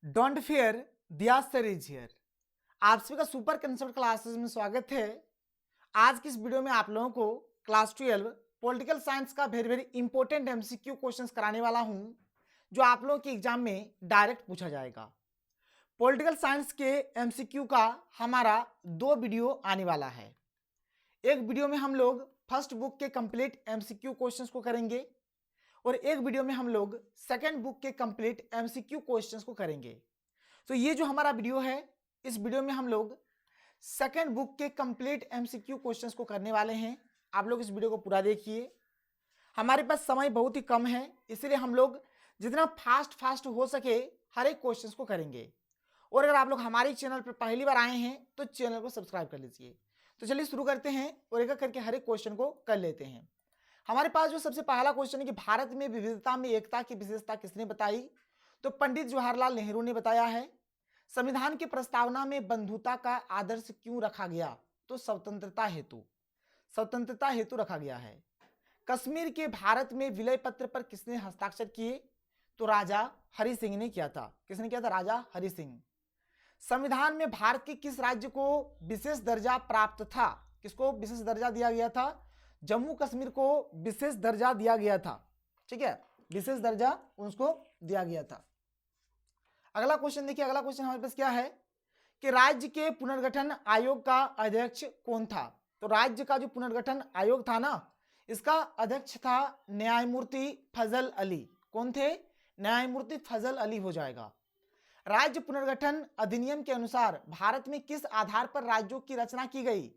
Don't fear the answer is here. आप सभी का सुपर कंसेप्ट क्लासेस में स्वागत है। आज की इस वीडियो में आप लोगों को क्लास 12 पॉलिटिकल साइंस का very very important MCQ questions कराने वाला हूं, जो आप लोगों के एग्जाम में डायरेक्ट पूछा जाएगा। पॉलिटिकल साइंस के एमसीक्यू का हमारा 2 वीडियो आने वाला है। एक वीडियो में हम लोग फर्स्ट बुक के कंप्लीट एमसीक्यू क्वेश्चंस को करेंगे और एक वीडियो में हम लोग सेकंड बुक के कंप्लीट एमसीक्यू क्वेश्चंस को करेंगे। तो ये जो हमारा वीडियो है, इस वीडियो में हम लोग सेकंड बुक के कंप्लीट एमसीक्यू क्वेश्चंस को करने वाले हैं। आप लोग इस वीडियो को पूरा देखिए। हमारे पास समय बहुत ही कम है, इसलिए हम लोग जितना फास्ट हो सके हर एक क्वेश्चंस को करेंगे। और अगर आप लोग हमारे चैनल पर पहली बार आए हैं तो चैनल को सब्सक्राइब कर लीजिए। तो चलिए शुरू करते हैं और एक एक करके हर एक क्वेश्चन को कर लेते हैं। हमारे पास जो सबसे पहला क्वेश्चन है कि भारत में विविधता में एकता की विशेषता किसने बताई? तो पंडित जवाहरलाल नेहरू ने बताया है। संविधान की प्रस्तावना में बंधुता का आदर्श क्यों रखा गया? तो स्वतंत्रता हेतु रखा गया है। कश्मीर के भारत में विलय पत्र पर किसने हस्ताक्षर किए? तो राजा हरि सिंह ने किया था। किसने किया था? राजा हरि सिंह। संविधान में भारत के किस राज्य को विशेष दर्जा प्राप्त था? किसको विशेष दर्जा दिया गया था? जम्मू कश्मीर को विशेष दर्जा दिया गया था। ठीक है, विशेष दर्जा उसको दिया गया था। अगला क्वेश्चन देखिए। अगला क्वेश्चन हमारे पास क्या है कि राज्य के पुनर्गठन आयोग का अध्यक्ष कौन था? तो राज्य का जो पुनर्गठन आयोग था ना, इसका अध्यक्ष था न्यायमूर्ति फजल अली। कौन थे? न्यायमूर्ति फजल अली हो जाएगा। राज्य पुनर्गठन अधिनियम के अनुसार भारत में किस आधार पर राज्यों की रचना की गई?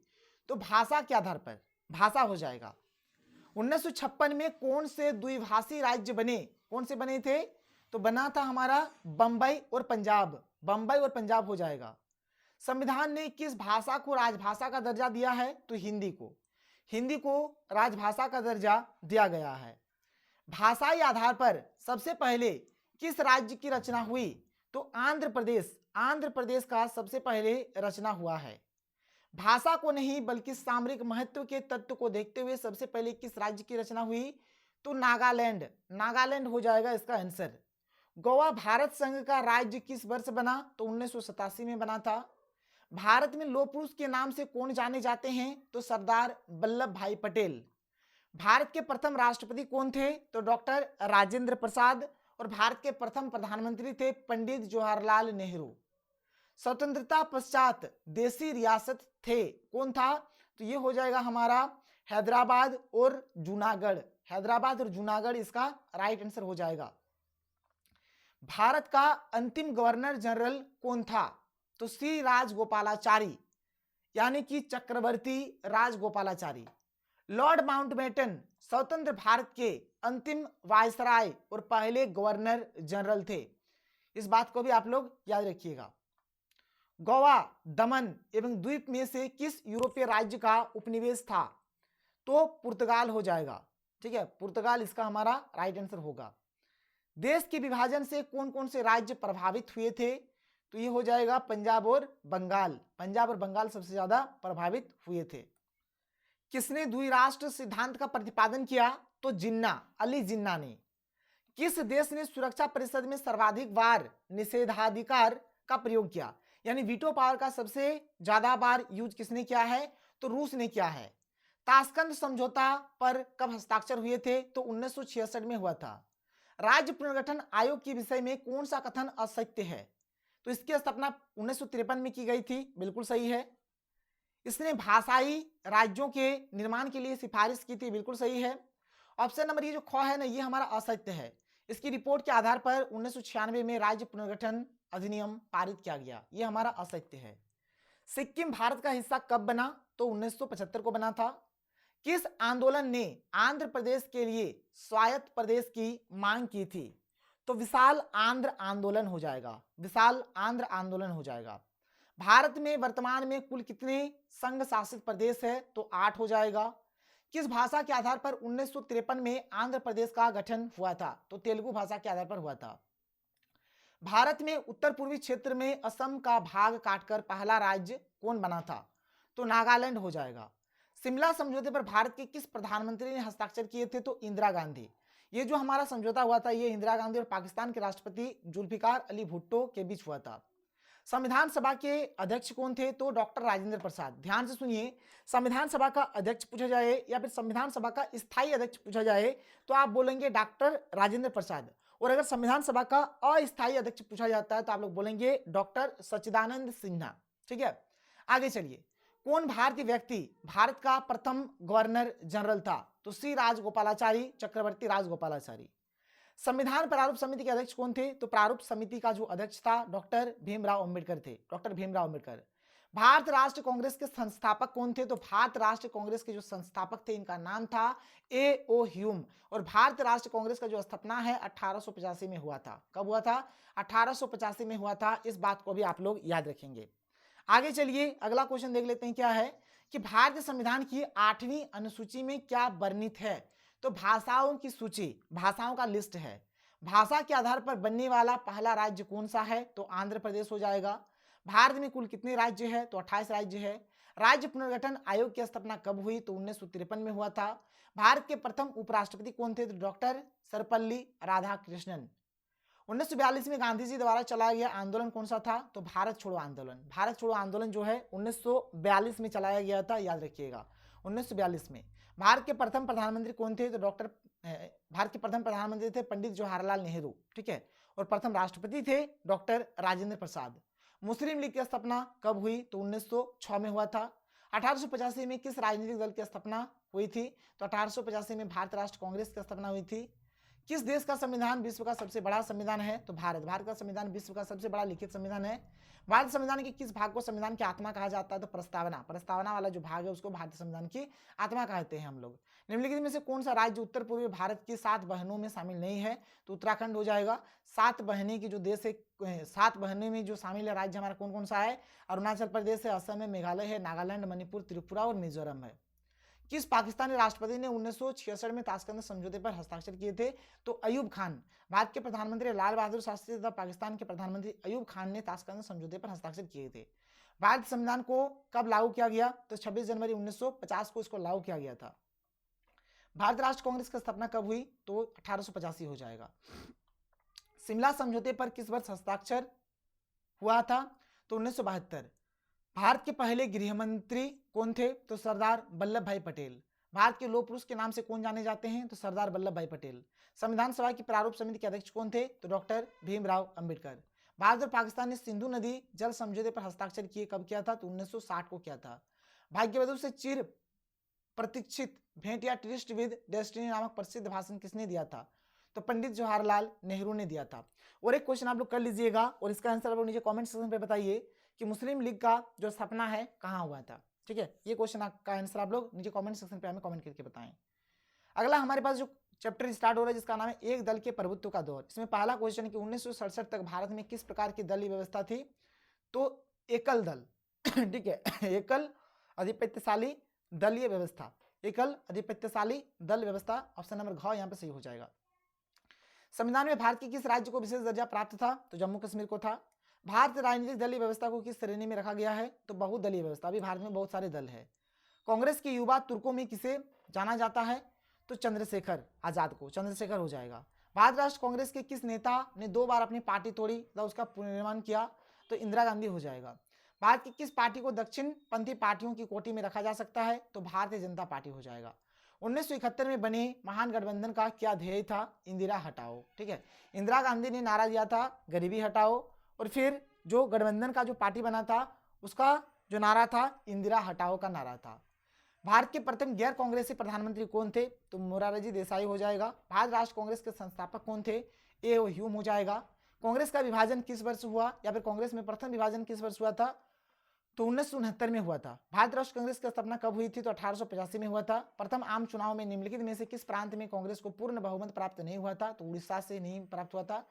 तो भाषा के आधार पर, भाषा हो जाएगा। 1956 में कौन से द्विभाषी राज्य बने? कौन से बने थे? तो बना था हमारा बंबई और पंजाब। बंबई और पंजाब हो जाएगा। संविधान ने किस भाषा को राजभाषा का दर्जा दिया है? तो हिंदी को। हिंदी को राजभाषा का दर्जा दिया गया है। भाषाई आधार पर सबसे पहले किस राज्य की रचना हुई? तो आंध्र प्रदेश। आंध्र प्रदेश का सबसे पहले रचना हुआ है। भाषा को नहीं बल्कि सामरिक महत्व के तत्व को देखते हुए सबसे पहले किस राज्य की रचना हुई? तो नागालैंड। नागालैंड हो जाएगा इसका आंसर। गोवा भारत संघ का राज्य किस वर्ष बना? तो 1987 में बना था। भारत में लौह पुरुष के नाम से कौन जाने जाते हैं? तो सरदार वल्लभ भाई पटेल। भारत के प्रथम राष्ट्रपति कौन थे? तो डॉक्टर राजेंद्र प्रसाद। और भारत के प्रथम प्रधानमंत्री थे पंडित जवाहरलाल नेहरू। स्वतंत्रता पश्चात देशी रियासत थे, कौन था? तो ये हो जाएगा हमारा हैदराबाद और जूनागढ़। हैदराबाद और जूनागढ़ इसका राइट आंसर हो जाएगा। भारत का अंतिम गवर्नर जनरल कौन था? तो श्री राजगोपालाचारी, यानी कि चक्रवर्ती राजगोपालाचारी। लॉर्ड माउंटबेटन स्वतंत्र भारत के अंतिम वायसराय और पहले गवर्नर जनरल थे। इस बात को भी आप लोग याद रखिएगा। गोवा, दमन एवं द्वीप में से किस यूरोपीय राज्य का उपनिवेश था? तो पुर्तगाल हो जाएगा। ठीक है, पुर्तगाल इसका हमारा राइट आंसर होगा। देश के विभाजन से कौन कौन से राज्य प्रभावित हुए थे? तो ये हो जाएगा पंजाब और बंगाल। पंजाब और बंगाल सबसे ज्यादा प्रभावित हुए थे। किसने द्विराष्ट्र सिद्धांत का प्रतिपादन किया? तो जिन्ना, अली जिन्ना ने। किस देश ने सुरक्षा परिषद में सर्वाधिक बार निषेधाधिकार का प्रयोग किया? यानी वीटो पावर का सबसे ज्यादा बार यूज किसने किया है? तो रूस ने किया है। ताशकंद समझौता पर कब हस्ताक्षर हुए थे? तो 1966 में हुआ था। राज्य पुनर्गठन आयोग के विषय में कौन सा कथन असत्य है? तो इसकी स्थापना 1953 में की गई थी, बिल्कुल सही है। इसने भाषाई राज्यों के निर्माण के लिए सिफारिश की थी, बिल्कुल सही है। ऑप्शन नंबर ये जो ख है ना, ये हमारा असत्य है। इसकी रिपोर्ट के आधार पर 1996 में राज्य पुनर्गठन अधिनियम पारित किया गया, ये हमारा असत्य है। सिक्किम भारत का हिस्सा कब बना? तो 1975 को बना था। किस आंदोलन ने आंध्र प्रदेश के लिए स्वायत्त प्रदेश की मांग की थी? तो विशाल आंध्र आंदोलन हो जाएगा। विशाल आंध्र आंदोलन हो जाएगा। भारत में वर्तमान में कुल कितने संघ शासित प्रदेश है? तो 8 हो जाएगा। किस भाषा के आधार पर 1953 में आंध्र प्रदेश का गठन हुआ था? तो तेलुगु भाषा के आधार पर हुआ था। भारत में उत्तर पूर्वी क्षेत्र में असम का भाग काटकर पहला राज्य कौन बना था? तो नागालैंड हो जाएगा। शिमला समझौते पर भारत के किस प्रधानमंत्री ने हस्ताक्षर किए थे? तो इंदिरा गांधी। ये जो हमारा समझौता हुआ था ये इंदिरा गांधी और पाकिस्तान के राष्ट्रपति जुल्फिकार अली भुट्टो के बीच हुआ था। संविधान सभा के अध्यक्ष कौन थे? तो डॉक्टर राजेंद्र प्रसाद। ध्यान से सुनिए, संविधान सभा का अध्यक्ष पूछा जाए या फिर संविधान सभा का स्थायी अध्यक्ष पूछा जाए तो आप बोलेंगे डॉक्टर राजेंद्र प्रसाद, और अगर संविधान सभा का अस्थायी अध्यक्ष पूछा जाता है तो आप लोग बोलेंगे डॉक्टर सच्चिदानंद सिन्हा। ठीक है, आगे चलिए। कौन भारतीय व्यक्ति भारत का प्रथम गवर्नर जनरल था? तो सी राजगोपालाचारी, चक्रवर्ती राजगोपालाचारी। संविधान प्रारूप समिति के अध्यक्ष कौन थे? तो प्रारूप समिति का जो अध्यक्ष था डॉक्टर भीमराव अंबेडकर थे, डॉक्टर भीमराव अंबेडकर। भारत राष्ट्र कांग्रेस के संस्थापक कौन थे? तो भारत राष्ट्र कांग्रेस के जो संस्थापक थे इनका नाम था ए.ओ. ह्यूम। और भारत राष्ट्र कांग्रेस का जो स्थापना है 1885 में हुआ था। कब हुआ था? 1885 में हुआ था। इस बात को भी आप लोग याद रखेंगे। आगे चलिए, अगला क्वेश्चन देख लेते हैं। क्या है कि भारतीय संविधान की 8वीं अनुसूची में क्या वर्णित है? तो भाषाओं की सूची, भाषाओं का लिस्ट है। भाषा के आधार पर बनने वाला पहला राज्य कौन सा है? तो आंध्र प्रदेश हो जाएगा। भारत में कुल कितने राज्य है? तो 28 राज्य है। राज्य पुनर्गठन आयोग की स्थापना कब हुई? तो 1953 में हुआ था। भारत के प्रथम उपराष्ट्रपति कौन थे? तो डॉक्टर सर्वपल्ली राधाकृष्णन। 1942 में गांधी जी द्वारा चलाया गया आंदोलन कौन सा था? तो भारत छोड़ो आंदोलन। भारत छोड़ो आंदोलन जो है 1942 में चलाया गया था, याद रखिएगा 1942 में। भारत के प्रथम प्रधानमंत्री कौन थे? तो भारत के प्रथम प्रधानमंत्री थे पंडित जवाहरलाल नेहरू। ठीक है, और प्रथम राष्ट्रपति थे डॉक्टर राजेंद्र प्रसाद। मुस्लिम लीग की स्थापना कब हुई? तो 1906 में हुआ था। 1885 में किस राजनीतिक दल की स्थापना हुई थी? तो 1885 में भारत राष्ट्र कांग्रेस की स्थापना हुई थी। किस देश का संविधान विश्व का सबसे बड़ा संविधान है? तो भारत। भारत का संविधान विश्व का सबसे बड़ा लिखित संविधान है। भारतीय संविधान के किस भाग को संविधान की आत्मा कहा जाता है? तो प्रस्तावना। प्रस्तावना वाला जो भाग है उसको भारतीय संविधान की आत्मा कहते हैं हम लोग। निम्नलिखित में से कौन सा राज्य उत्तर पूर्वी भारत की 7 बहनों में शामिल नहीं है? तो उत्तराखंड हो जाएगा। 7 बहनें की जो देश है, 7 बहनों में जो शामिल है राज्य हमारा कौन कौन सा है? अरुणाचल प्रदेश है, असम है, मेघालय है, नागालैंड, मणिपुर, त्रिपुरा और मिजोरम है। किस पाकिस्तानी राष्ट्रपति ने 1966 में ताशकंद समझौते पर हस्ताक्षर किए थे? तो अयूब खान। भारत के प्रधानमंत्री लाल बहादुर शास्त्री तथा पाकिस्तान के प्रधानमंत्री अयूब खान ने ताशकंद समझौते पर हस्ताक्षर किए थे। भारतीय संविधान को कब लागू किया गया? तो 26 जनवरी 1950 को इसको लागू किया गया था। भारत राष्ट्र कांग्रेस की स्थापना कब हुई? तो 1885 हो जाएगा। शिमला समझौते पर किस वर्ष हस्ताक्षर हुआ था? तो 1972। भारत के पहले गृह मंत्री कौन थे? तो सरदार वल्लभ भाई पटेल। भारत के लौह पुरुष के नाम से कौन जाने जाते हैं? तो सरदार वल्लभ भाई पटेल। संविधान सभा की प्रारूप समिति के अध्यक्ष कौन थे? तो डॉक्टर भीमराव अंबेडकर। भारत और पाकिस्तान ने सिंधु नदी जल समझौते पर हस्ताक्षर किए कब किया था? तो 1960 को किया था। भाग्यवधु से चिर प्रतीक्षित भेंट या ट्रिस्ट विद डेस्टिनी नामक प्रसिद्ध भाषण किसने दिया था? तो पंडित जवाहरलाल नेहरू ने दिया था। और एक क्वेश्चन आप लोग कर लीजिएगा और इसका आंसर आप लोग नीचे कमेंट सेक्शन पे बताइए कि मुस्लिम लीग का जो स्थापना है कहाँ हुआ था। ठीक है, ये क्वेश्चन का आंसर आप लोग नीचे कमेंट सेक्शन पे हमें कमेंट करके बताएं। अगला हमारे पास जो चैप्टर स्टार्ट हो रहा है जिसका नाम है एक दल के प्रभुत्व का दौर। इसमें पहला क्वेश्चन कि 1967 तक भारत में किस प्रकार की दलीय व्यवस्था थी? तो एकल दल। ठीक है, एकल आधिपत्यशाली दलीय व्यवस्था, एकल आधिपत्यशाली दल व्यवस्था। ऑप्शन नंबर घ यहाँ पे सही हो जाएगा। संविधान में भारत के किस राज्य को विशेष दर्जा प्राप्त था? तो जम्मू कश्मीर को था। भारत राजनीतिक दलीय व्यवस्था को किस श्रेणी में रखा गया है? तो बहुदलीय व्यवस्था। अभी भारत में बहुत सारे दल है। कांग्रेस के युवा तुर्कों में किसे जाना जाता है? तो चंद्रशेखर आजाद को, चंद्रशेखर हो जाएगा। भारत राष्ट्र कांग्रेस के किस नेता ने 2 बार अपनी पार्टी तोड़ी तथा उसका पुनर्निर्माण किया? तो इंदिरा गांधी हो जाएगा। भारत की किस पार्टी को दक्षिण पंथी पार्टियों की कोटि में रखा जा सकता है? तो भारतीय जनता पार्टी हो जाएगा। 1971 में बने महान गठबंधन का क्या ध्येय था? इंदिरा हटाओ। ठीक है, इंदिरा गांधी ने नारा दिया था गरीबी हटाओ, और फिर जो गठबंधन का जो पार्टी बना था उसका जो नारा था इंदिरा हटाओ का नारा था। भारत के प्रथम गैर कांग्रेसी प्रधानमंत्री कौन थे? तो मोरारजी देसाई हो जाएगा। भारत राष्ट्र कांग्रेस के संस्थापक कौन थे? ए.ओ. ह्यूम हो जाएगा। कांग्रेस का विभाजन किस वर्ष हुआ या फिर कांग्रेस में प्रथम विभाजन किस वर्ष हुआ था? तो 1969 में हुआ था। भारत राष्ट्र कांग्रेस की स्थापना कब हुई थी? तो 1885 में हुआ था। प्रथम आम चुनाव में निम्नलिखित में से किस प्रांत में कांग्रेस को पूर्ण बहुमत प्राप्त नहीं हुआ था? तो उड़ीसा से नहीं प्राप्त हुआ था।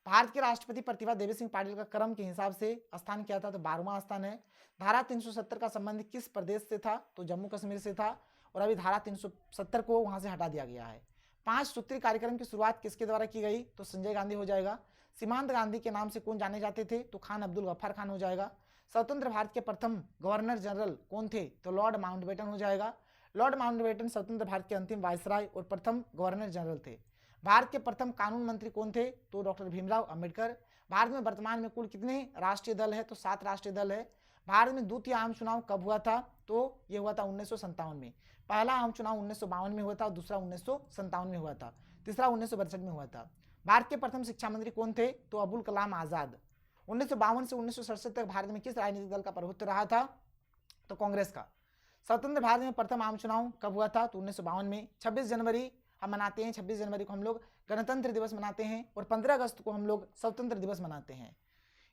भारत के राष्ट्रपति प्रतिभा देवी सिंह पाटिल का क्रम के हिसाब से स्थान क्या था? तो 12वां स्थान है। धारा 370 का संबंध किस प्रदेश से था? तो जम्मू कश्मीर से था, और अभी धारा 370 को वहां से हटा दिया गया है। 5 सूत्री कार्यक्रम की शुरुआत किसके द्वारा की गई? तो संजय गांधी हो जाएगा। सीमांत गांधी के नाम से कौन जाने जाते थे? तो खान अब्दुल गफ्फार खान हो जाएगा। स्वतंत्र भारत के प्रथम गवर्नर जनरल कौन थे? तो लॉर्ड माउंटबेटन हो जाएगा। लॉर्ड माउंटबेटन स्वतंत्र भारत के अंतिम वायसराय और प्रथम गवर्नर जनरल थे। भारत के प्रथम कानून मंत्री कौन थे? तो डॉक्टर भीमराव अंबेडकर। भारत में वर्तमान में कुल कितने राष्ट्रीय दल है? तो 7 राष्ट्रीय दल है। भारत में द्वितीय आम चुनाव कब हुआ था? तो ये हुआ था 1957 में। पहला आम चुनाव 1952 में हुआ था और दूसरा 1957 में हुआ था। तीसरा 1962 में हुआ था। भारत के प्रथम शिक्षा मंत्री कौन थे? तो अबुल कलाम आजाद। 1952 से 1967 तक भारत में किस राजनीतिक दल का प्रभुत्व रहा था? तो कांग्रेस का। स्वतंत्र भारत में प्रथम आम चुनाव कब हुआ था? तो 1952 में। 26 जनवरी हम मनाते हैं, 26 जनवरी को हम लोग गणतंत्र दिवस मनाते हैं और 15 अगस्त को हम लोग स्वतंत्र दिवस मनाते हैं।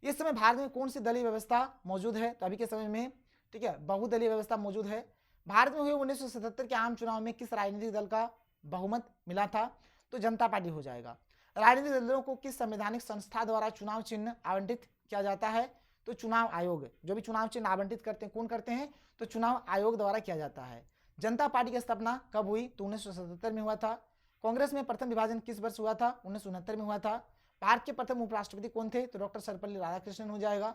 इस समय भारत में कौन सी दलीय व्यवस्था मौजूद है? तो अभी के समय में, ठीक है, बहुदलीय व्यवस्था मौजूद है। भारत में हुए 1977 के आम चुनाव में किस राजनीतिक दल का बहुमत मिला था? तो जनता पार्टी हो जाएगा। राजनीतिक दलों को किस संवैधानिक संस्था द्वारा चुनाव चिन्ह आवंटित किया जाता है? तो चुनाव आयोग। जो भी चुनाव चिन्ह आवंटित करते हैं, कौन करते हैं? तो चुनाव आयोग द्वारा किया जाता है। जनता पार्टी की स्थापना कब हुई? तो 1977 में हुआ था। कांग्रेस में प्रथम विभाजन किस वर्ष हुआ था? 1969 में हुआ था। भारत के प्रथम उपराष्ट्रपति कौन थे? तो डॉक्टर सर्वपल्ली राधाकृष्णन हो जाएगा।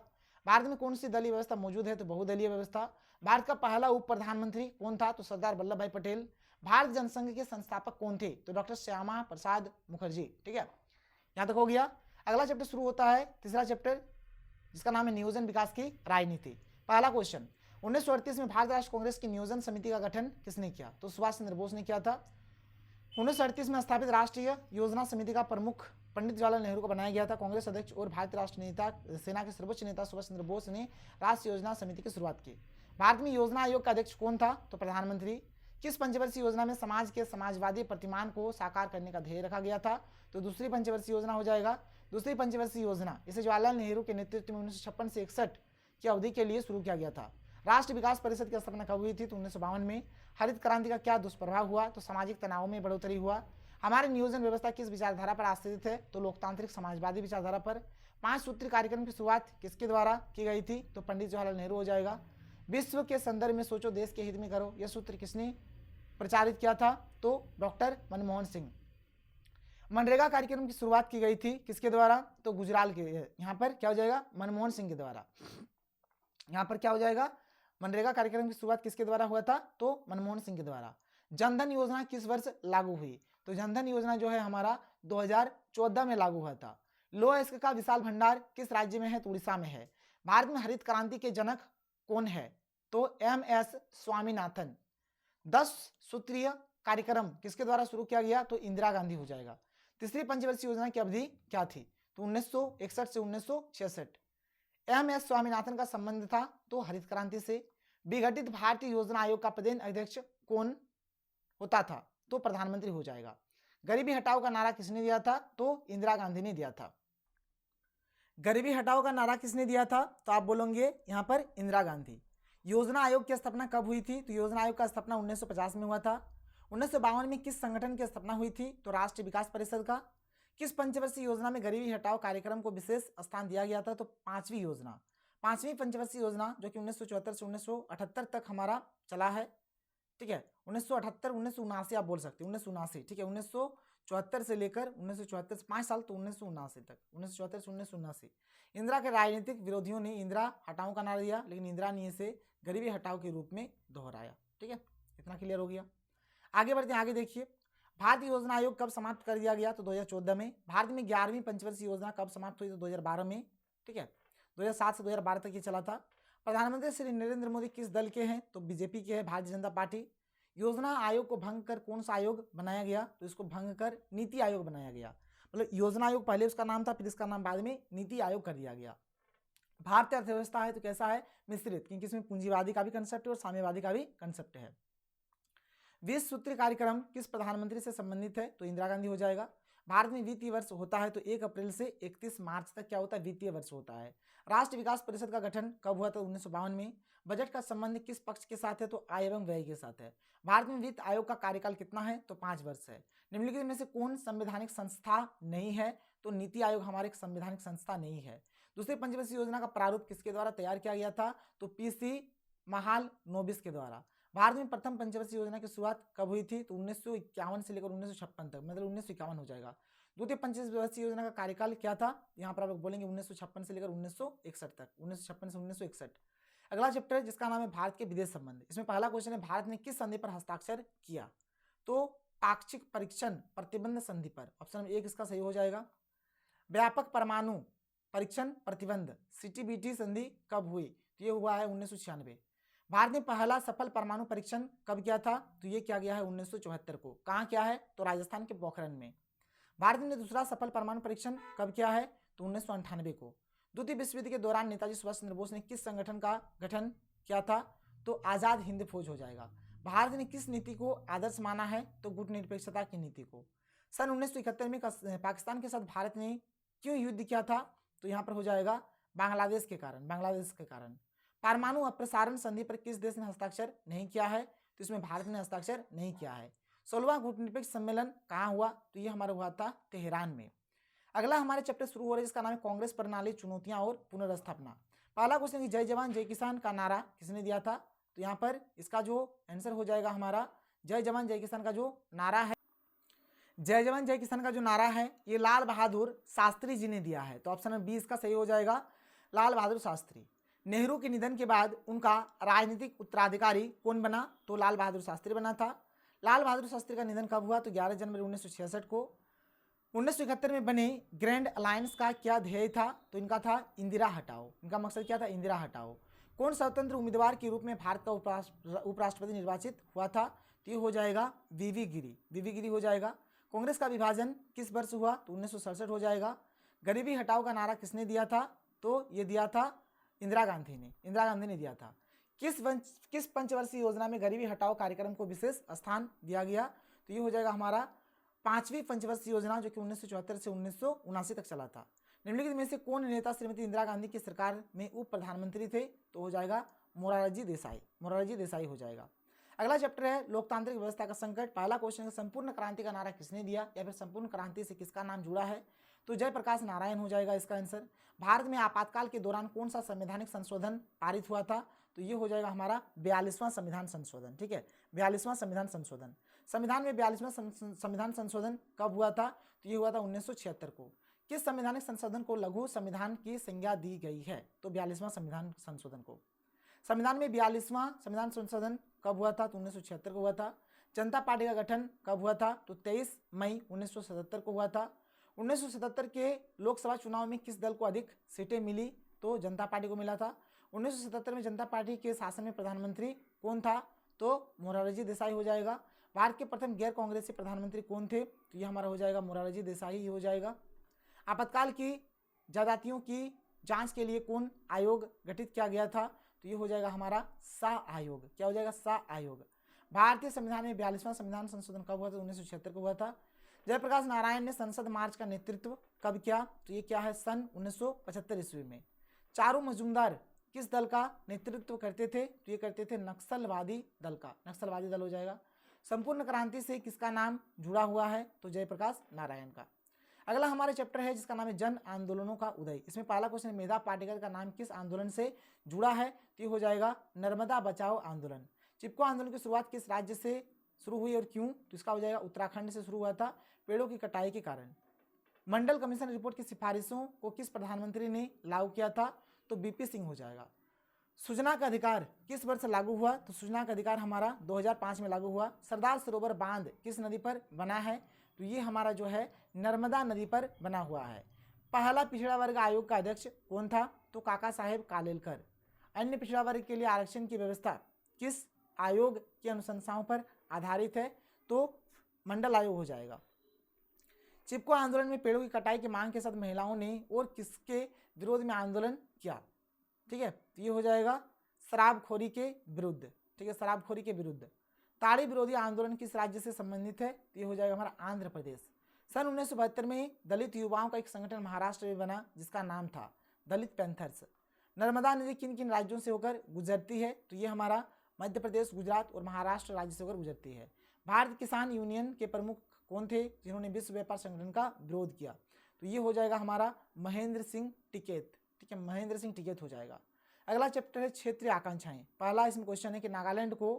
भारत में कौन सी दलीय व्यवस्था मौजूद है? तो बहुदलीय व्यवस्था। भारत का पहला उप प्रधानमंत्री कौन था? तो सरदार वल्लभ भाई पटेल। भारत जनसंघ के संस्थापक कौन थे? तो डॉक्टर श्यामा प्रसाद मुखर्जी। ठीक है, यहां तक हो गया। अगला चैप्टर शुरू होता है, तीसरा चैप्टर, जिसका नाम है नियोजन विकास की राजनीति। पहला क्वेश्चन, 1938 में भारत राष्ट्र कांग्रेस की नियोजन समिति का गठन किसने किया? तो सुभाष चंद्र बोस ने किया था। 1938 में स्थापित राष्ट्रीय योजना समिति का प्रमुख पंडित जवाहरलाल नेहरू को बनाया गया था। कांग्रेस अध्यक्ष और भारतीय राष्ट्रीय नेता सेना के सर्वोच्च नेता सुभाष चंद्र बोस ने राष्ट्रीय योजना समिति की शुरुआत की। भारत में योजना आयोग का अध्यक्ष कौन था? तो प्रधानमंत्री। किस पंचवर्षीय योजना में समाज के समाजवादी प्रतिमान को साकार करने का ध्येय रखा गया था? तो दूसरी पंचवर्षीय योजना हो जाएगा। दूसरी पंचवर्षीय योजना इसे जवाहरलाल नेहरू के नेतृत्व में 1956 से 61 की अवधि के लिए शुरू किया गया था। राष्ट्रीय विकास परिषद की स्थापना कब हुई थी? तो 1952 में। हरित क्रांति का क्या दुष्प्रभाव हुआ? तो सामाजिक तनाव में बढ़ोतरी हुआ। हमारी नियोजन व्यवस्था किस विचारधारा पर आश्रित है? तो लोकतांत्रिक समाजवादी विचारधारा पर। 5 सूत्री कार्यक्रम की शुरुआत किसके द्वारा की गई थी? तो पंडित जवाहरलाल नेहरू हो जाएगा। विश्व के संदर्भ में सोचो, देश के हित में करो, यह सूत्र किसने प्रचारित किया था? तो डॉक्टर मनमोहन सिंह। मनरेगा कार्यक्रम की शुरुआत की गई थी किसके द्वारा? तो गुजराल के, यहाँ पर क्या हो जाएगा? मनमोहन सिंह के द्वारा। यहाँ पर क्या हो जाएगा? मनरेगा कार्यक्रम की शुरुआत किसके द्वारा हुआ था? तो मनमोहन सिंह के द्वारा। जनधन योजना किस वर्ष लागू हुई? तो जनधन योजना जो है हमारा 2014 में लागू हुआ था। लोह अयस्क का विशाल भंडार किस राज्य में है? तो उड़ीसा में है। भारत में हरित क्रांति के जनक कौन है? तो MS स्वामीनाथन। 10 सूत्रीय कार्यक्रम किसके द्वारा शुरू किया गया? तो इंदिरा गांधी हो जाएगा। तीसरी पंचवर्षीय योजना की अवधि क्या थी? तो 1961 से 1966। MS स्वामीनाथन का संबंध था तो हरित क्रांति से। विघटित भारतीय योजना आयोग का प्रदेश अध्यक्ष कौन होता था? तो प्रधानमंत्री हो जाएगा। गरीबी हटाओ का नारा किसने दिया था? तो इंदिरा गांधी ने दिया था। गरीबी हटाओ का नारा किसने दिया था? तो आप बोलोगे यहां पर इंदिरा गांधी। योजना आयोग की स्थापना कब हुई थी? तो योजना आयोग का स्थापना 1950 में हुआ था। 1952 में किस संगठन की स्थापना हुई थी? तो राष्ट्रीय विकास परिषद का। किस पंचवर्षीय योजना में गरीबी हटाओ कार्यक्रम को विशेष स्थान दिया गया था? तो 5वीं योजना। 5वीं पंचवर्षीय योजना जो कि 1974 से 1978 तक हमारा चला है, ठीक है। 1978 1979 आप बोल सकते हैं, 1979, ठीक है। 1974 से लेकर 1974 से 5 साल, तो 1979 तक, 1974 से 1979। इंदिरा के राजनीतिक विरोधियों ने इंदिरा हटाओ का नारा दिया, लेकिन इंदिरा ने इसे गरीबी हटाओ के रूप में दोहराया। ठीक है, इतना क्लियर हो गया। आगे बढ़ते हैं, आगे देखिए, भारतीय योजना आयोग कब समाप्त कर दिया गया? तो 2014 में। भारत में 11वीं पंचवर्षीय योजना कब समाप्त हुई? तो 2012 में। ठीक है, 2007 से 2012 तक ये चला था। प्रधानमंत्री श्री नरेंद्र मोदी किस दल के हैं? तो बीजेपी के हैं, भारतीय जनता पार्टी। योजना आयोग को भंग कर कौन सा आयोग बनाया गया? तो इसको भंग कर नीति आयोग बनाया गया। मतलब योजना आयोग पहले उसका नाम था, फिर इसका नाम बाद में नीति आयोग कर दिया गया। भारतीय अर्थव्यवस्था है तो कैसा है? मिश्रित, क्योंकि इसमें पूंजीवादी का भी कंसेप्ट है और साम्यवादी का भी कंसेप्ट है। 20 सूत्री कार्यक्रम किस प्रधानमंत्री से संबंधित है? तो इंदिरा गांधी हो जाएगा। भारत में वित्तीय वर्ष होता है तो 1 अप्रैल से 31 मार्च तक क्या होता है? वित्तीय वर्ष होता है। राष्ट्रीय विकास परिषद का गठन कब हुआ था? 1952 में। बजट का संबंध किस पक्ष के साथ है? तो आय एवं व्यय के साथ है। भारत में वित्त आयोग का कार्यकाल कितना है? तो 5 वर्ष है। निम्नलिखित में से कौन संवैधानिक संस्था नहीं है? तो नीति आयोग हमारे एक संवैधानिक संस्था नहीं है। दूसरी पंचवर्षीय योजना का प्रारूप किसके द्वारा तैयार किया गया था? तो PC महालनोबिस के द्वारा। भारत में प्रथम पंचवर्षीय योजना की शुरुआत कब हुई थी? तो 1951 से लेकर 1956 तक, मतलब 1951 हो जाएगा। द्वितीय पंचवर्षीय योजना का कार्यकाल क्या था? यहाँ पर आप लोग बोलेंगे 1956 से लेकर 1961 तक, 1956 से 1961। अगला चैप्टर जिसका नाम है भारत के विदेश संबंध। इसमें पहला क्वेश्चन है, भारत ने किस संधि पर हस्ताक्षर किया? तो पाक्षिक परीक्षण प्रतिबंध संधि पर? ऑप्शन नंबर 1 इसका सही हो जाएगा। व्यापक परमाणु परीक्षण प्रतिबंध सीटीबीटी संधि कब हुई? तो ये हुआ है 1996। भारत ने पहला सफल परमाणु परीक्षण कब किया था? तो ये किया गया है 1974 को। कहाँ किया है? तो राजस्थान के पोखरण में। भारत ने दूसरा सफल परमाणु परीक्षण कब किया है? तो 1998 को। द्वितीय विश्व युद्ध के दौरान नेताजी सुभाष चंद्र बोस ने किस संगठन का गठन किया था? तो आजाद हिंद फौज हो जाएगा। भारत ने किस नीति को आदर्श माना है? तो गुटनिरपेक्षता की नीति को। सन 1971 में पाकिस्तान के साथ भारत ने क्यों युद्ध किया था? तो यहाँ पर हो जाएगा बांग्लादेश के कारण। परमाणु अप्रसारण संधि पर किस देश ने हस्ताक्षर नहीं किया है? तो इसमें भारत ने हस्ताक्षर नहीं किया है। 16वां गुटनिरपेक्ष सम्मेलन कहाँ हुआ? तो ये हमारा हुआ था तेहरान में। अगला हमारे चैप्टर शुरू हो रहा है जिसका नाम है कांग्रेस प्रणाली, चुनौतियां और पुनर्स्थापना। पहला क्वेश्चन है जय जवान जय किसान का नारा किसने दिया था? तो यहाँ पर इसका जो आंसर हो जाएगा हमारा जय जवान जय किसान का जो नारा है, जय जवान जय किसान का जो नारा है ये लाल बहादुर शास्त्री जी ने दिया है। तो ऑप्शन नंबर 20 का सही हो जाएगा, लाल बहादुर शास्त्री। नेहरू के निधन के बाद उनका राजनीतिक उत्तराधिकारी कौन बना? तो लाल बहादुर शास्त्री बना था। लाल बहादुर शास्त्री का निधन कब हुआ? तो 11 जनवरी 1966 को। 1971 में बने ग्रैंड अलायंस का क्या ध्येय था? तो इनका था इंदिरा हटाओ। इनका मकसद क्या था? इंदिरा हटाओ। कौन स्वतंत्र उम्मीदवार के रूप में भारत का उपराष्ट्रपति निर्वाचित हुआ था? तो ये हो जाएगा वीवी गिरी हो जाएगा। कांग्रेस का विभाजन किस वर्ष हुआ? तो 1967 हो जाएगा। गरीबी हटाओ का नारा किसने दिया था? तो ये दिया था इंदिरा गांधी ने दिया था। किस पंचवर्षीय योजना में गरीबी हटाओ कार्यक्रम को विशेष स्थान दिया गया? तो ये हो जाएगा हमारा 5वीं पंचवर्षीय योजना जो कि 1974 से 1979 तक चला था। निम्नलिखित में से कौन नेता श्रीमती इंदिरा गांधी की सरकार में उप प्रधानमंत्री थे? तो हो जाएगा मोरारजी देसाई हो जाएगा। अगला चैप्टर है लोकतांत्रिक व्यवस्था का संकट। पहला क्वेश्चन है संपूर्ण क्रांति का नारा किसने दिया या फिर संपूर्ण क्रांति से किसका नाम जुड़ा है? तो जयप्रकाश नारायण हो जाएगा इसका आंसर। भारत में आपातकाल के दौरान कौन सा संवैधानिक संशोधन पारित हुआ था? तो ये हो जाएगा हमारा 42वां संविधान संशोधन। ठीक है, 42वां संविधान संशोधन। संविधान में 42वां संविधान संशोधन कब हुआ था? तो ये हुआ था 1976 को। किस संवैधानिक संशोधन को लघु संविधान की संज्ञा दी गई है? तो 42वां संविधान संशोधन को। संविधान में 42वां संविधान संशोधन कब हुआ था? तो 1976 को हुआ था। जनता पार्टी का गठन कब हुआ था? तो 23 मई 1977 को हुआ था। 1977 के लोकसभा चुनाव में किस दल को अधिक सीटें मिली? तो जनता पार्टी को मिला था। 1977 में जनता पार्टी के शासन में प्रधानमंत्री कौन था? तो मोरारजी देसाई हो जाएगा। भारत के प्रथम गैर कांग्रेसी प्रधानमंत्री कौन थे? तो ये हमारा हो जाएगा मोरारजी देसाई ही हो जाएगा। आपातकाल की ज्यादतियों की जांच के लिए कौन आयोग गठित किया गया था? तो ये हो जाएगा हमारा शाह आयोग। क्या हो जाएगा? शाह आयोग। भारतीय संविधान में 42वां संविधान संशोधन कब हुआ था? 1976 को हुआ था। जयप्रकाश नारायण ने संसद मार्च का नेतृत्व कब किया? तो ये क्या है? सन 1975 ईस्वी में। चारू मजूमदार किस दल का नेतृत्व करते थे? तो ये करते थे नक्सलवादी दल का। नक्सलवादी दल हो जाएगा। संपूर्ण क्रांति से किसका नाम जुड़ा हुआ है? तो जयप्रकाश नारायण का। अगला हमारे चैप्टर है जिसका नाम है जन आंदोलनों का उदय। इसमें पहला क्वेश्चन मेधा पाटेकर का नाम किस आंदोलन से जुड़ा है? तो ये हो जाएगा नर्मदा बचाओ आंदोलन। चिपको आंदोलन की शुरुआत किस राज्य से शुरू हुई और क्यों? तो इसका हो जाएगा उत्तराखंड से शुरू हुआ था पेड़ों की कटाई के कारण। मंडल कमीशन रिपोर्ट की सिफारिशों को किस प्रधानमंत्री ने लागू किया था? तो बीपी सिंह हो जाएगा। सूचना का अधिकार किस वर्ष लागू हुआ? तो सूचना का अधिकार हमारा 2005 में लागू हुआ। सरदार सरोवर बांध किस नदी पर बना है? तो ये हमारा जो है नर्मदा नदी पर बना हुआ है। पहला पिछड़ा वर्ग आयोग का अध्यक्ष कौन था? तो काका साहेब कालेलकर। अन्य पिछड़ा वर्ग के लिए आरक्षण की व्यवस्था किस आयोग की अनुशंसाओं पर आधारित है? तो मंडल आयोग हो जाएगा। चिपको आंदोलन में पेड़ों की कटाई की मांग के साथ महिलाओं ने और किसके विरोध में आंदोलन किया? ठीक है, तो ये हो जाएगा शराबखोरी के विरुद्ध। ठीक है, शराबखोरी के विरुद्ध। ताड़ी विरोधी आंदोलन किस राज्य से संबंधित है? तो ये हो जाएगा हमारा आंध्र प्रदेश। सन 1972 में दलित युवाओं का एक संगठन महाराष्ट्र में बना जिसका नाम था दलित पैंथर्स। नर्मदा नदी किन किन राज्यों से होकर गुजरती है? तो ये हमारा मध्य प्रदेश, गुजरात और महाराष्ट्र राज्य से होकर गुजरती है। भारत किसान यूनियन के प्रमुख कौन थे जिन्होंने विश्व व्यापार संगठन का विरोध किया? तो ये हो जाएगा हमारा महेंद्र सिंह टिकैत। ठीक है, महेंद्र सिंह टिकैत हो जाएगा। अगला चैप्टर है क्षेत्रीय आकांक्षाएं। पहला इसमें क्वेश्चन है कि नागालैंड को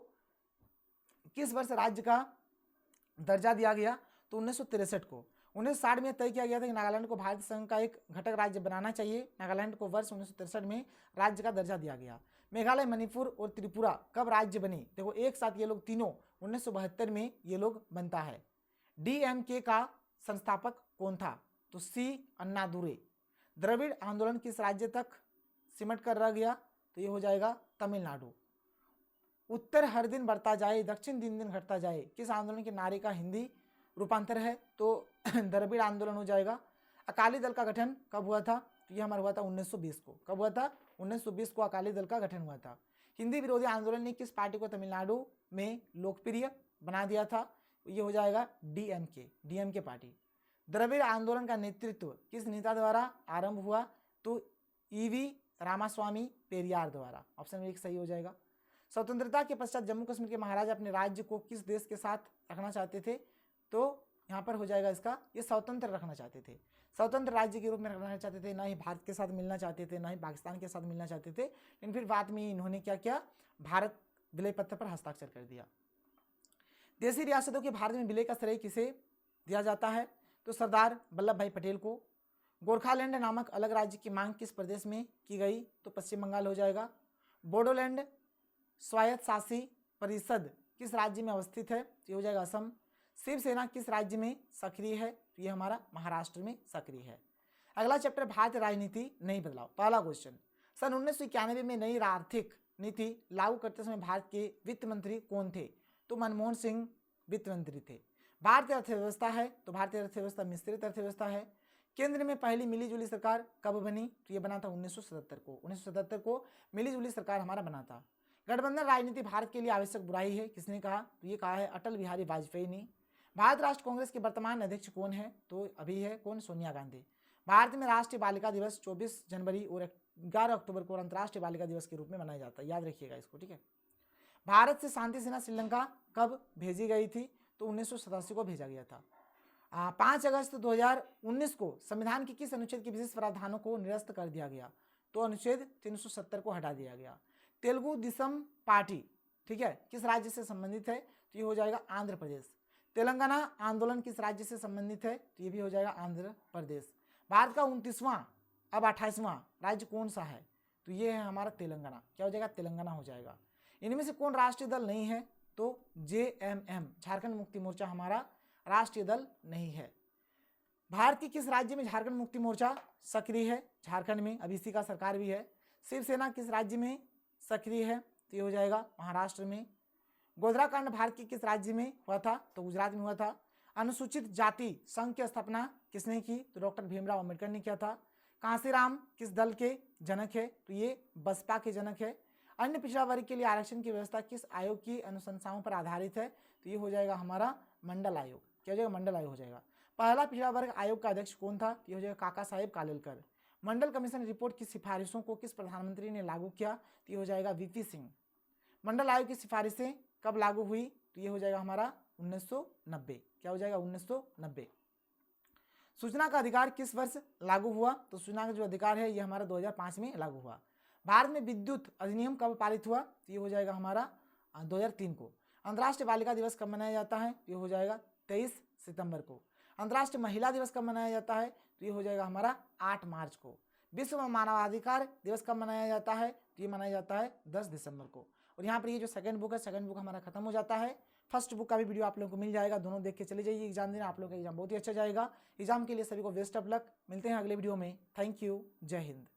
किस वर्ष राज्य का दर्जा दिया गया? तो 1963 को। 1960 में तय किया गया था कि नागालैंड को भारत संघ का एक घटक राज्य बनाना चाहिए। नागालैंड को वर्ष 1963 में राज्य का दर्जा दिया गया। मेघालय, मणिपुर और त्रिपुरा कब राज्य बने? देखो एक साथ ये लोग तीनों 1972 में ये लोग बनता है। डीएमके का संस्थापक कौन था? तो सी अन्नादुरै। द्रविड़ आंदोलन किस राज्य तक सिमट कर रह गया? तो ये हो जाएगा तमिलनाडु। उत्तर हर दिन बढ़ता जाए, दक्षिण दिन दिन घटता जाए, किस आंदोलन के नारे का हिंदी रूपांतर है? तो द्रविड़ आंदोलन हो जाएगा। अकाली दल का गठन कब हुआ था? तो ये हमारा हुआ था 1920 को। कब हुआ था? 1920 को अकाली दल का गठन हुआ था। हिंदी विरोधी आंदोलन ने किस पार्टी को तमिलनाडु में लोकप्रिय बना दिया था? ये हो जाएगा डीएमके पार्टी। द्रविड़ आंदोलन का नेतृत्व किस नेता द्वारा आरंभ हुआ? तो ईवी रामास्वामी पेरियार द्वारा। ऑप्शन 1 सही हो जाएगा। स्वतंत्रता के पश्चात जम्मू कश्मीर के महाराजा अपने राज्य को किस देश के साथ रखना चाहते थे? तो यहाँ पर हो जाएगा इसका, ये स्वतंत्र रखना चाहते थे, स्वतंत्र राज्य के रूप में रखना चाहते थे। ना ही भारत के साथ मिलना चाहते थे, ना ही पाकिस्तान के साथ मिलना चाहते थे। लेकिन फिर बाद में इन्होंने क्या किया? भारत विलय पत्र पर हस्ताक्षर कर दिया। देशी रियासतों के भारत में विलय का श्रेय किसे दिया जाता है? तो सरदार वल्लभ भाई पटेल को। गोरखालैंड नामक अलग राज्य की मांग किस प्रदेश में की गई? तो पश्चिम बंगाल हो जाएगा। बोडोलैंड स्वायत्त शासी परिषद किस राज्य में अवस्थित है? तो ये हो जाएगा असम। शिवसेना किस राज्य में सक्रिय है? तो ये हमारा महाराष्ट्र में सक्रिय है। अगला चैप्टर भारतीय राजनीति नई बदलाव। पहला क्वेश्चन, सन 1991 में नई आर्थिक नीति लागू करते समय भारत के वित्त मंत्री कौन थे? तो मनमोहन सिंह वित्त मंत्री थे। भारतीय अर्थव्यवस्था है, तो भारतीय अर्थव्यवस्था मिश्रित अर्थव्यवस्था है। केंद्र में पहली मिलीजुली सरकार कब बनी? तो ये बना था 1977 को। 1977 को मिलीजुली सरकार हमारा बना था। गठबंधन राजनीति भारत के लिए आवश्यक बुराई है, किसने कहा? तो ये कहा है अटल बिहारी वाजपेयी ने। भारत राष्ट्र कांग्रेस के वर्तमान अध्यक्ष कौन है? तो अभी है कौन? सोनिया गांधी। भारत में राष्ट्रीय बालिका दिवस 24 जनवरी और 11 अक्टूबर को अंतर्राष्ट्रीय बालिका दिवस के रूप में मनाया जाता है, याद रखिएगा इसको, ठीक है। भारत से शांति सेना श्रीलंका कब भेजी गई थी? तो 1987 को भेजा गया था। 5 अगस्त 2019 को संविधान के किस अनुच्छेद के विशेष प्रावधानों को निरस्त कर दिया गया? तो अनुच्छेद 370 को हटा दिया गया। तेलुगु देशम पार्टी, ठीक है, किस राज्य से संबंधित है? तो ये हो जाएगा आंध्र प्रदेश। तेलंगाना आंदोलन किस राज्य से संबंधित है? तो ये भी हो जाएगा आंध्र प्रदेश। भारत का 29वां अब 28वां राज्य कौन सा है? तो ये है हमारा तेलंगाना। क्या हो जाएगा? तेलंगाना हो जाएगा। इनमें से कौन राष्ट्रीय दल नहीं है? तो जेएमएम झारखंड मुक्ति मोर्चा हमारा राष्ट्रीय दल नहीं है। भारत के किस राज्य में झारखंड मुक्ति मोर्चा सक्रिय है? झारखंड में, अब इसी का सरकार भी है। शिवसेना किस राज्य में सक्रिय है? तो ये हो जाएगा महाराष्ट्र में। गोधरा कांड भारत के किस राज्य में हुआ था? तो गुजरात में हुआ था। अनुसूचित जाति संघ की स्थापना किसने की? तो डॉक्टर भीमराव अंबेडकर ने किया था। कांसीराम किस दल के जनक है? तो ये बसपा के जनक है। अन्य पिछड़ा वर्ग के लिए आरक्षण की व्यवस्था किस आयोग की अनुशंसाओं पर आधारित है? तो ये हो जाएगा हमारा मंडल आयोग। क्या हो जाएगा? मंडल आयोग हो जाएगा। पहला पिछड़ा वर्ग आयोग का अध्यक्ष कौन था? ये हो जाएगा काका साहेब कालेलकर। मंडल कमीशन रिपोर्ट की सिफारिशों को किस प्रधानमंत्री ने लागू किया? तो ये हो जाएगा वीपी सिंह। मंडल आयोग की सिफारिशें कब लागू हुई? तो ये हो जाएगा हमारा 1990। क्या हो जाएगा? 1990। सूचना का अधिकार किस वर्ष लागू हुआ? तो सूचना का जो अधिकार है ये हमारा 2005 में लागू हुआ। भारत में विद्युत अधिनियम कब पारित हुआ? तो ये हो जाएगा हमारा 2003 को। अंतर्राष्ट्रीय बालिका दिवस कब मनाया जाता है? तो ये हो जाएगा 23 सितंबर को। अंतर्राष्ट्रीय महिला दिवस कब मनाया जाता है? तो ये हो जाएगा हमारा 8 मार्च को। विश्व मानवाधिकार दिवस कब मनाया जाता है? तो ये मनाया जाता है 10 दिसंबर को। और यहाँ पर ये जो सेकंड बुक है, सेकंड बुक हमारा खत्म हो जाता है। फर्स्ट बुक का भी वीडियो आप लोगों को मिल जाएगा, दोनों देख के चले जाइए एग्जाम देना। आप लोगों का एग्जाम बहुत ही अच्छा जाएगा। एग्जाम के लिए सभी को बेस्ट ऑफ लक। मिलते हैं अगले वीडियो में। Thank you. जय हिंद।